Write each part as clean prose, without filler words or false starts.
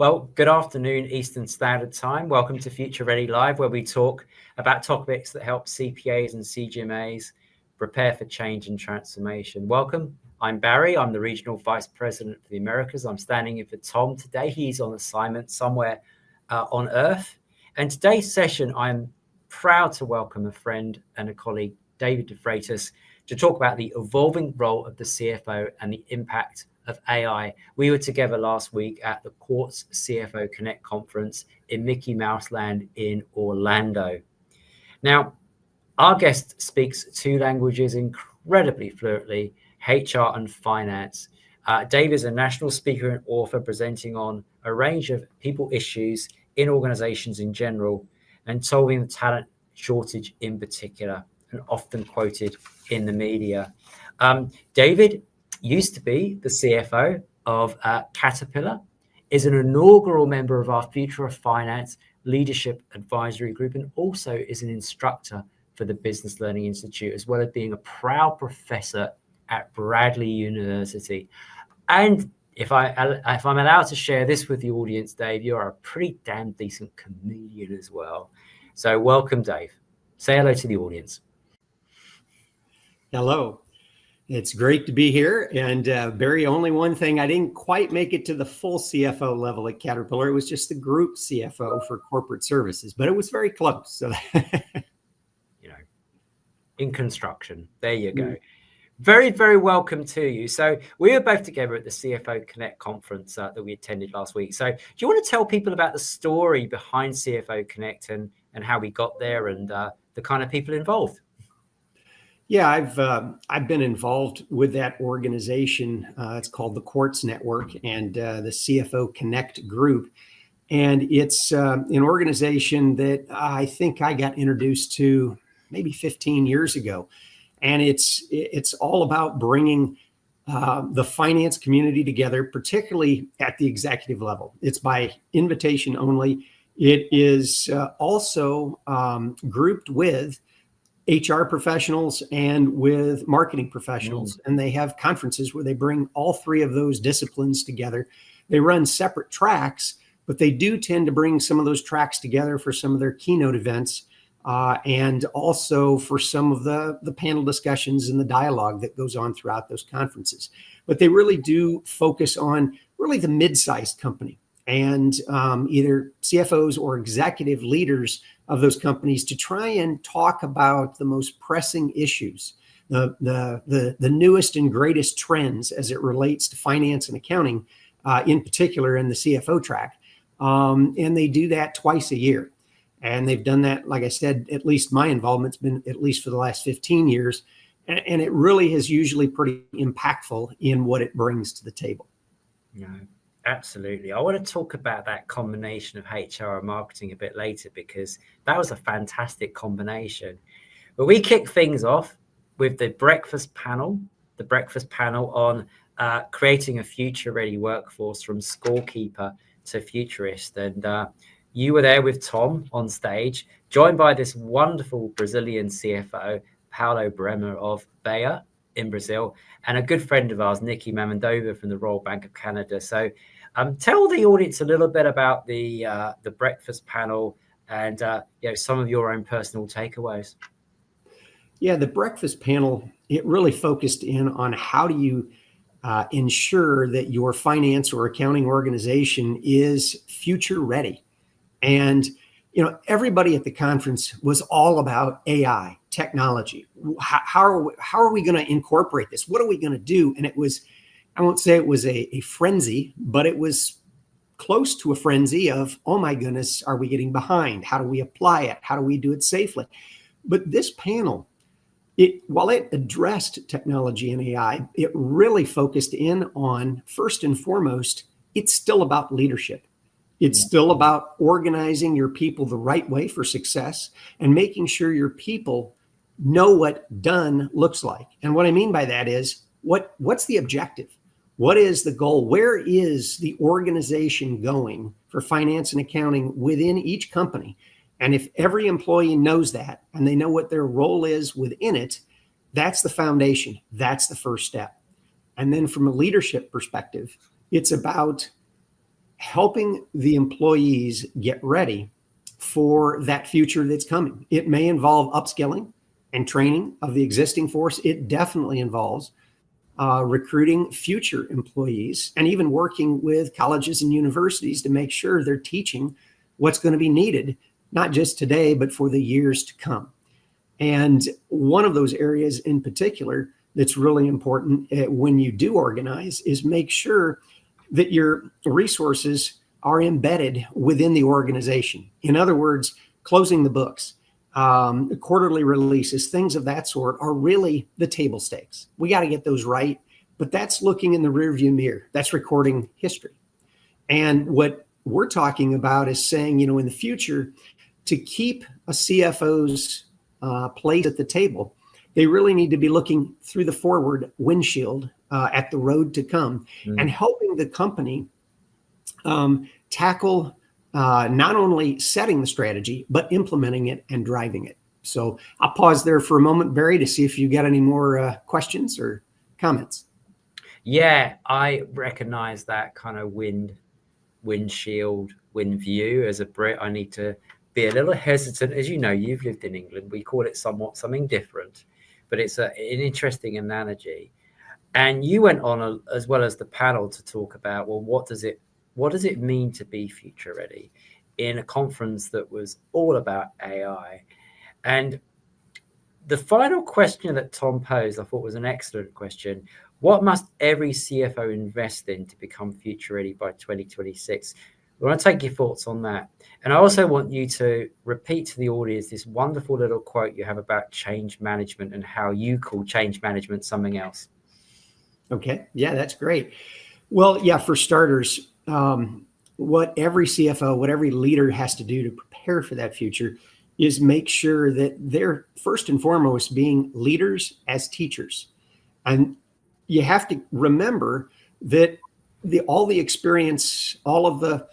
Well, good afternoon, Eastern Standard Time. Welcome to Future Ready Live, where we talk about topics that help CPAs and CGMAs prepare for change and transformation. Welcome. I'm Barry. I'm the Regional Vice President for the Americas. I'm standing in for Tom today. He's on assignment somewhere on Earth. And today's session, I'm proud to welcome a friend and a colleague, David DeFreitas, to talk about the evolving role of the CFO and the impact of AI. We were together last week at the Quartz CFO Connect conference in Mickey Mouse Land in Orlando. Now, our guest speaks two languages incredibly fluently, HR and finance. Dave is a national speaker and author presenting on a range of people issues in organizations in general and solving the talent shortage in particular, and often quoted in the media. David used to be the CFO of Caterpillar, is an inaugural member of our Future of Finance Leadership Advisory Group, and also is an instructor for the Business Learning Institute, as well as being a proud professor at Bradley University. And if I'm allowed to share this with the audience, Dave, you're a pretty damn decent comedian as well. So welcome, Dave. Say hello to the audience. Hello. It's great to be here. And Barry, only one thing, I didn't quite make it to the full CFO level at Caterpillar. It was just the group CFO for corporate services, but it was very close. So, in construction, there you go. Very, very welcome to you. So we were both together at the CFO Connect conference that we attended last week. So do you want to tell people about the story behind CFO Connect and how we got there and the kind of people involved? Yeah, I've been involved with that organization. It's called the Quartz Network and the CFO Connect group. And it's an organization that I think I got introduced to maybe 15 years ago. And it's all about bringing the finance community together, particularly at the executive level. It's by invitation only. It is also grouped with HR professionals and with marketing professionals. And they have conferences where they bring all three of those disciplines together. They run separate tracks, but they do tend to bring some of those tracks together for some of their keynote events and also for some of the panel discussions and the dialogue that goes on throughout those conferences. But they really do focus on really the mid-sized company and either CFOs or executive leaders of those companies to try and talk about the most pressing issues, the newest and greatest trends as it relates to finance and accounting, in particular in the CFO track. And they do that twice a year. And they've done that, like I said, at least my involvement's been at least for the last 15 years. And it really is usually pretty impactful in what it brings to the table. Yeah. Absolutely. I want to talk about that combination of HR and marketing a bit later, because that was a fantastic combination. But we kick things off with the breakfast panel on creating a future-ready workforce from scorekeeper to futurist. And you were there with Tom on stage, joined by this wonderful Brazilian CFO, Paulo Bremer of Bahia in Brazil, and a good friend of ours, Nikki Mamandova from the Royal Bank of Canada. So tell the audience a little bit about the breakfast panel and some of your own personal takeaways. Yeah, the breakfast panel, it really focused in on how do you ensure that your finance or accounting organization is future ready. And everybody at the conference was all about AI technology. How are we going to incorporate this? What are we going to do? And it was, I won't say it was a frenzy, but it was close to a frenzy of, oh my goodness, are we getting behind? How do we apply it? How do we do it safely? But this panel, while it addressed technology and AI, it really focused in on, first and foremost, it's still about leadership. It's still about organizing your people the right way for success and making sure your people know what done looks like. And what I mean by that is, what's the objective? What is the goal? Where is the organization going for finance and accounting within each company? And if every employee knows that and they know what their role is within it, that's the foundation. That's the first step. And then from a leadership perspective, it's about helping the employees get ready for that future that's coming. It may involve upskilling and training of the existing force. It definitely involves recruiting future employees and even working with colleges and universities to make sure they're teaching what's going to be needed, not just today, but for the years to come. And one of those areas in particular that's really important when you do organize is make sure that your resources are embedded within the organization. In other words, closing the books, quarterly releases, things of that sort are really the table stakes. We got to get those right, but that's looking in the rearview mirror. That's recording history. And what we're talking about is saying, in the future, to keep a CFO's place at the table, they really need to be looking through the forward windshield at the road to come and helping the company tackle not only setting the strategy, but implementing it and driving it. So I'll pause there for a moment, Barry, to see if you got any more questions or comments. Yeah, I recognize that kind of windshield, wind view. As a Brit, I need to be a little hesitant. As you know, you've lived in England. We call it something different, but it's an interesting analogy. And you went on as well as the panel to talk about, well, what does it mean to be future ready in a conference that was all about AI? And the final question that Tom posed, I thought was an excellent question. What must every CFO invest in to become future ready by 2026? I want to take your thoughts on that. And I also want you to repeat to the audience this wonderful little quote you have about change management and how you call change management something else. Okay. Yeah, that's great. Well, yeah, for starters, what every CFO, what every leader has to do to prepare for that future is make sure that they're first and foremost being leaders as teachers. And you have to remember that all the experience, all of the,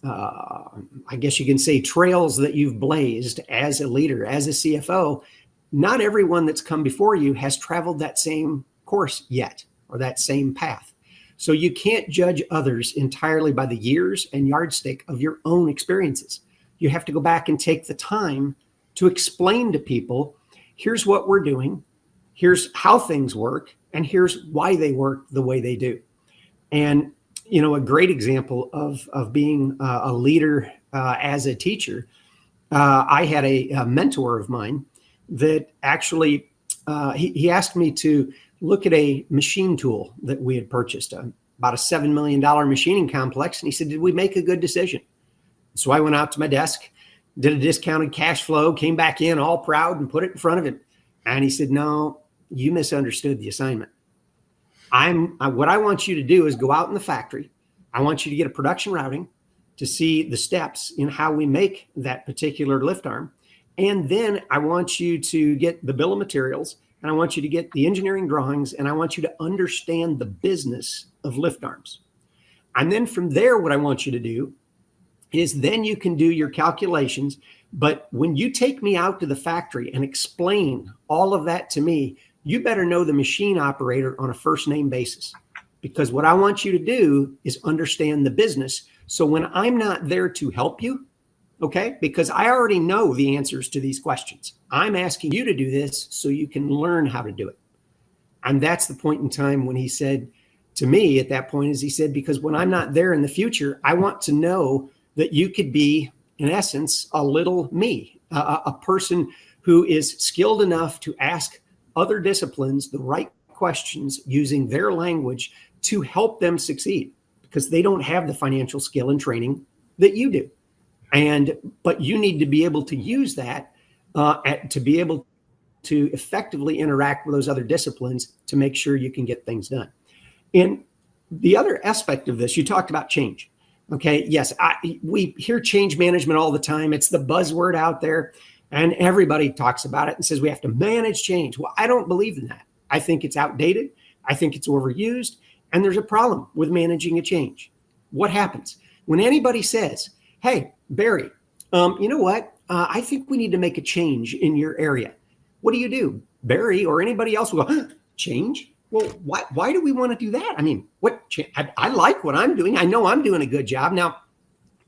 I guess you can say, trails that you've blazed as a leader, as a CFO, not everyone that's come before you has traveled that same course yet or that same path. So you can't judge others entirely by the years and yardstick of your own experiences. You have to go back and take the time to explain to people, here's what we're doing, here's how things work, and here's why they work the way they do. And, a great example of being a leader as a teacher, I had a mentor of mine that actually, he asked me to look at a machine tool that we had purchased, about a $7 million machining complex. And he said, did we make a good decision? So I went out to my desk, did a discounted cash flow, came back in all proud and put it in front of him. And he said, no, you misunderstood the assignment. What I want you to do is go out in the factory. I want you to get a production routing to see the steps in how we make that particular lift arm. And then I want you to get the bill of materials, and I want you to get the engineering drawings, and I want you to understand the business of lift arms. And then from there, what I want you to do is then you can do your calculations. But when you take me out to the factory and explain all of that to me, you better know the machine operator on a first name basis, because what I want you to do is understand the business. So when I'm not there to help you, okay, because I already know the answers to these questions, I'm asking you to do this so you can learn how to do it. And that's the point in time when he said to me at that point, is he said, because when I'm not there in the future, I want to know that you could be, in essence, a little me, a person who is skilled enough to ask other disciplines the right questions using their language to help them succeed, because they don't have the financial skill and training that you do. But you need to be able to use that to be able to effectively interact with those other disciplines to make sure you can get things done. And the other aspect of this, you talked about change. Okay, yes, we hear change management all the time. It's the buzzword out there, and everybody talks about it and says we have to manage change. Well, I don't believe in that. I think it's outdated. I think it's overused, and there's a problem with managing a change. What happens when anybody says, hey, Barry, you know what? I think we need to make a change in your area. What do? Barry or anybody else will go, change? Well, why do we want to do that? I mean, I like what I'm doing. I know I'm doing a good job. Now,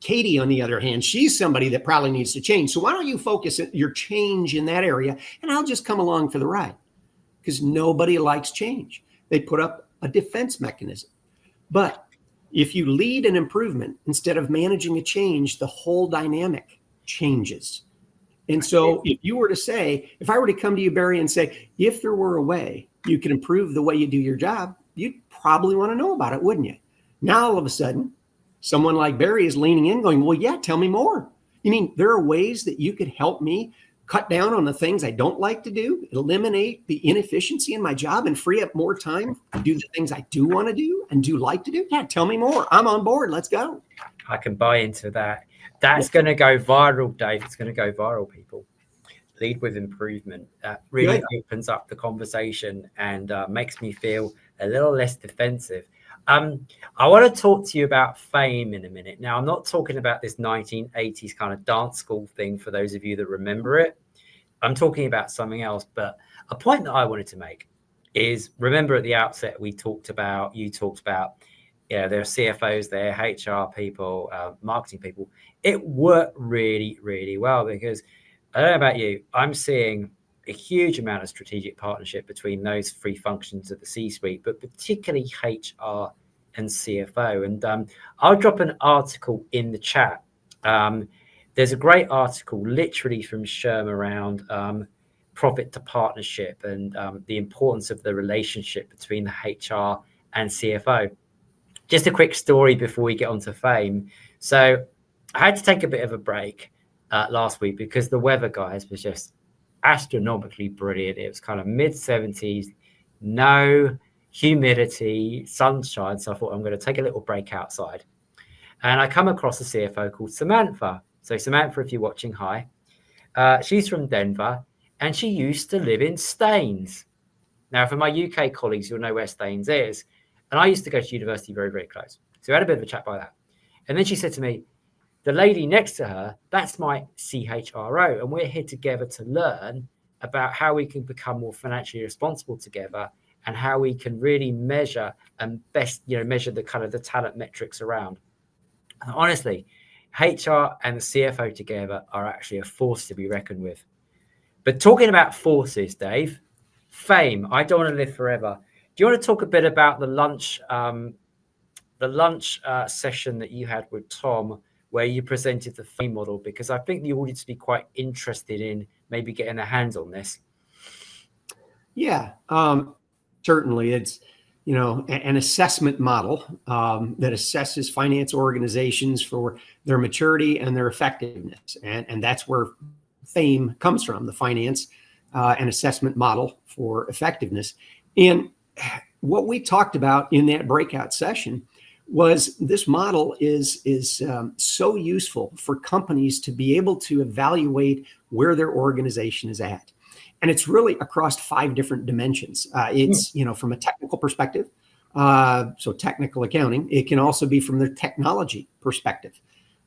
Katie, on the other hand, she's somebody that probably needs to change. So why don't you focus your change in that area, and I'll just come along for the ride, because nobody likes change. They put up a defense mechanism. But if you lead an improvement instead of managing a change, the whole dynamic changes. And so if you were to say, if I were to come to you, Barry, and say, if there were a way you could improve the way you do your job, you'd probably want to know about it, wouldn't you? Now, all of a sudden, someone like Barry is leaning in going, well, yeah, tell me more. You mean there are ways that you could help me cut down on the things I don't like to do, eliminate the inefficiency in my job, and free up more time to do the things I do want to do and do like to do? Yeah, tell me more. I'm on board. Let's go. I can buy into that. That's going to go viral, Dave. It's going to go viral, people. Lead with improvement. That really opens up the conversation and makes me feel a little less defensive. I want to talk to you about fame in a minute. Now, I'm not talking about this 1980s kind of dance school thing for those of you that remember it. I'm talking about something else. But a point that I wanted to make is, remember at the outset, you talked about, there are CFOs there, HR people, marketing people. It worked really, really well, because I don't know about you, I'm seeing a huge amount of strategic partnership between those three functions of the C-suite, but particularly HR and CFO. And I'll drop an article in the chat. There's a great article literally from Sherm around profit to partnership and the importance of the relationship between the HR and CFO. Just a quick story before we get onto fame. So I had to take a bit of a break last week because the weather, guys, was just astronomically brilliant. It was kind of mid-70s, no humidity, sunshine. So I thought, I'm going to take a little break outside. And I come across a CFO called Samantha. So Samantha, if you're watching, hi. She's from Denver, and she used to live in Staines. Now, for my UK colleagues, you'll know where Staines is. And I used to go to university very, very close. So we had a bit of a chat by that. And then she said to me, the lady next to her, that's my CHRO. And we're here together to learn about how we can become more financially responsible together and how we can really measure and measure the kind of the talent metrics around. And honestly, HR and the CFO together are actually a force to be reckoned with. But talking about forces, Dave, fame, I don't want to live forever. Do you want to talk a bit about the lunch session that you had with Tom, where you presented the fame model? Because I think the audience would be quite interested in maybe getting their hands on this. Yeah, certainly. It's, an assessment model that assesses finance organizations for their maturity and their effectiveness. And that's where fame comes from, the finance and assessment model for effectiveness. And what we talked about in that breakout session was this model is so useful for companies to be able to evaluate where their organization is at. And it's really across 5 different dimensions. It's, from a technical perspective, so technical accounting. It can also be from their technology perspective.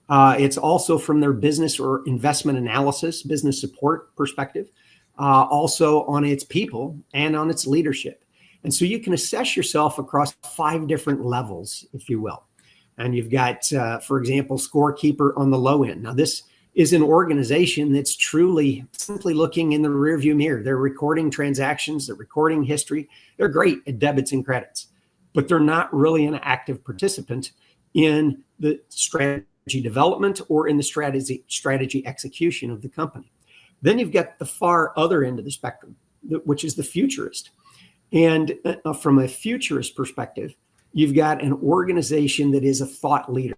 It's also from their business or investment analysis, business support perspective, also on its people and on its leadership. And so you can assess yourself across 5 different levels, if you will. And you've got, for example, scorekeeper on the low end. Now, this is an organization that's truly simply looking in the rearview mirror. They're recording transactions, they're recording history. They're great at debits and credits, but they're not really an active participant in the strategy development or in the strategy execution of the company. Then you've got the far other end of the spectrum, which is the futurist. And from a futurist perspective, you've got an organization that is a thought leader,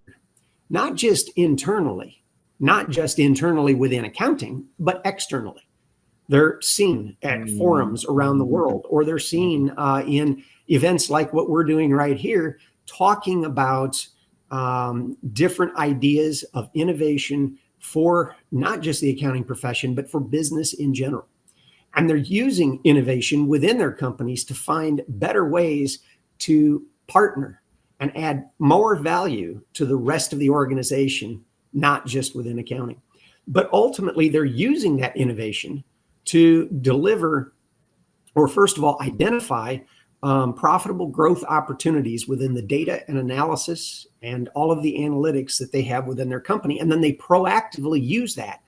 not just internally within accounting, but externally. They're seen at forums around the world, or they're seen in events like what we're doing right here, talking about different ideas of innovation for not just the accounting profession, but for business in general. And they're using innovation within their companies to find better ways to partner and add more value to the rest of the organization, not just within accounting. But ultimately, they're using that innovation to deliver, or first of all, identify profitable growth opportunities within the data and analysis and all of the analytics that they have within their company. And then they proactively use that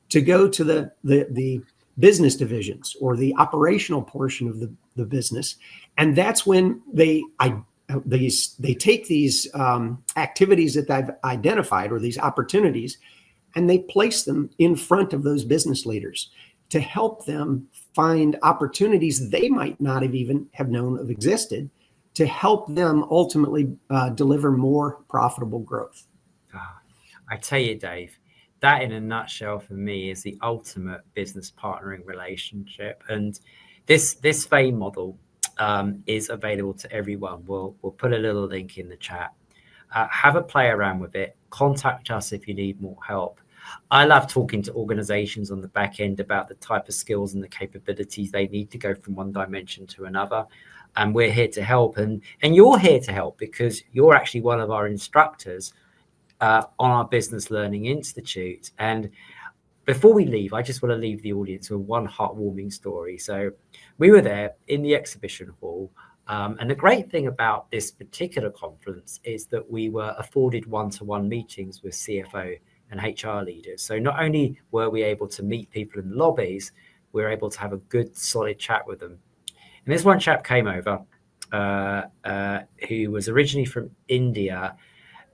to go to the business divisions or the operational portion of the business. And that's when they take these activities that they've identified or these opportunities, and they place them in front of those business leaders to help them find opportunities they might not have even have known of existed, to help them ultimately deliver more profitable growth. I tell you, Dave, that in a nutshell for me is the ultimate business partnering relationship. And this FAME model is available to everyone. We'll put a little link in the chat. Have a play around with it. Contact us if you need more help. I love talking to organizations on the back end about the type of skills and the capabilities they need to go from one dimension to another. And we're here to help. And you're here to help because you're actually one of our instructors on our Business Learning Institute. And before we leave, I just want to leave the audience with one heartwarming story. So we were there in the exhibition hall. And the great thing about this particular conference is that we were afforded one-to-one meetings with CFO and HR leaders. So not only were we able to meet people in the lobbies, we were able to have a good, solid chat with them. And this one chap came over who was originally from India,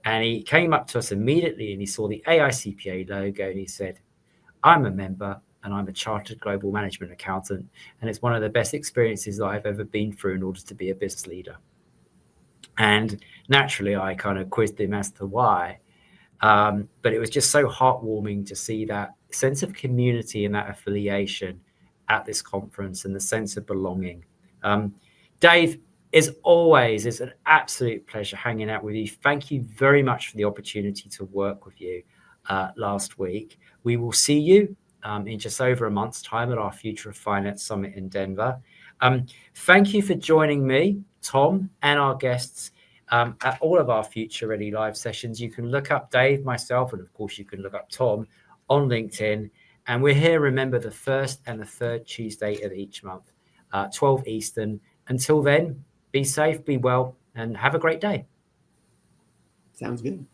and he came up to us immediately and he saw the AICPA logo and he said, "I'm a member and I'm a chartered global management accountant, and it's one of the best experiences that I've ever been through in order to be a business leader." And naturally, I kind of quizzed him as to why. But it was just so heartwarming to see that sense of community and that affiliation at this conference and the sense of belonging. Dave, as always, it's an absolute pleasure hanging out with you. Thank you very much for the opportunity to work with you last week. We will see you in just over a month's time at our Future of Finance Summit in Denver. Thank you for joining me, Tom, and our guests at all of our Future Ready live sessions. You can look up Dave, myself, and of course you can look up Tom on LinkedIn. And we're here, remember, the first and the third Tuesday of each month, 12 Eastern. Until then, be safe, be well, and have a great day. Sounds good.